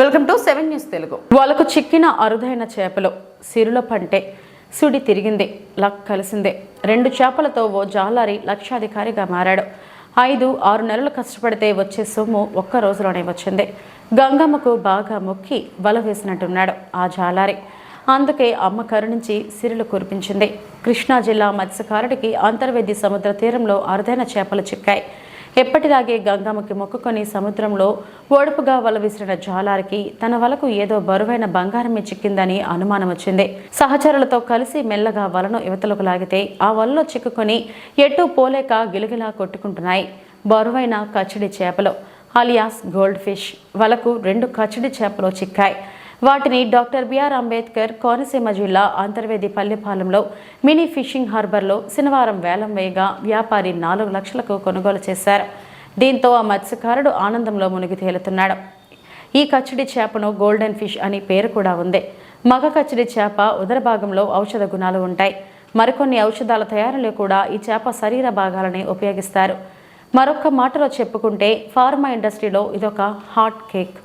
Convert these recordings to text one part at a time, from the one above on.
Welcome to 7 news Telugu. వాళ్ళకు చిక్కిన అరుదైన చేపలు సిరుల పంటే సుడి తిరిగింది, లక్ కలిసిందే. 2 చేపలతో ఓ జాలారి లక్షాధికారిగా మారాడు. 5-6 నెలలు కష్టపడితే వచ్చే సొమ్ము ఒక్క రోజులోనే వచ్చింది. గంగమ్మకు బాగా మొక్కి వల వేసినట్టున్నాడు ఆ జాలారి. అందుకే అమ్మ కరుణించి సిరులు కురిపించింది. కృష్ణా జిల్లా మత్స్యకారుడికి అంతర్వేది సముద్ర తీరంలో అరుదైన చేపలు చిక్కాయి. ఎప్పటిలాగే గంగమ్మకి మొక్కుకొని సముద్రంలో ఓడుపుగా వల విసిరిన జాలారికి తన వలకు ఏదో బరువైన బంగారమే చిక్కిందని అనుమానం వచ్చింది. సహచరులతో కలిసి మెల్లగా వలను యువతలకు లాగితే ఆ వలలో చిక్కుకొని ఎటు పోలేక గిలగిలా కొట్టుకుంటున్నాయి బరువైన కచ్చిడి చేపలు, అలియాస్ గోల్డ్ ఫిష్. వలకు 2 కచ్చిడి చేపలు చిక్కాయి. వాటిని డాక్టర్ బిఆర్ అంబేద్కర్ కోనసీమ జిల్లా అంతర్వేది పల్లెపాలెంలో మినీ ఫిషింగ్ హార్బర్లో శనివారం వేలం వేయగా వ్యాపారి 4 లక్షలకు కొనుగోలు చేశారు. దీంతో ఆ మత్స్యకారుడు ఆనందంలో మునిగి తేలుతున్నాడు. ఈ కచ్చిడి చేపను గోల్డెన్ ఫిష్ అని పేరు కూడా ఉంది. మగ కచ్చిడి చేప ఉదర భాగంలో ఔషధ గుణాలు ఉంటాయి. మరికొన్ని ఔషధాల తయారీలో కూడా ఈ చేప శరీర భాగాలని ఉపయోగిస్తారు. మరొక మాటలో చెప్పుకుంటే ఫార్మా ఇండస్ట్రీలో ఇదొక హాట్ కేక్.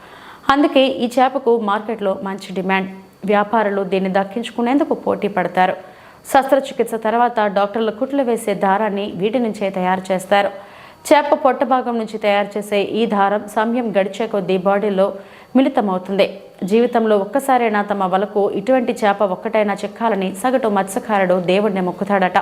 అందుకే ఈ చేపకు మార్కెట్లో మంచి డిమాండ్. వ్యాపారులు దీన్ని దక్కించుకునేందుకు పోటీ పడతారు. శస్త్రచికిత్స తర్వాత డాక్టర్లు కుట్లు వేసే దారాన్ని వీటి నుంచే తయారు చేస్తారు. చేప పొట్ట భాగం నుంచి తయారు చేసే ఈ దారం సమయం గడిచే కొద్దీ బాడీలో మిళితమవుతుంది. జీవితంలో ఒక్కసారైనా తమ వలకు ఇటువంటి చేప ఒక్కటైనా చిక్కాలని సగటు మత్స్యకారుడు దేవుడిని మొక్కుతాడట.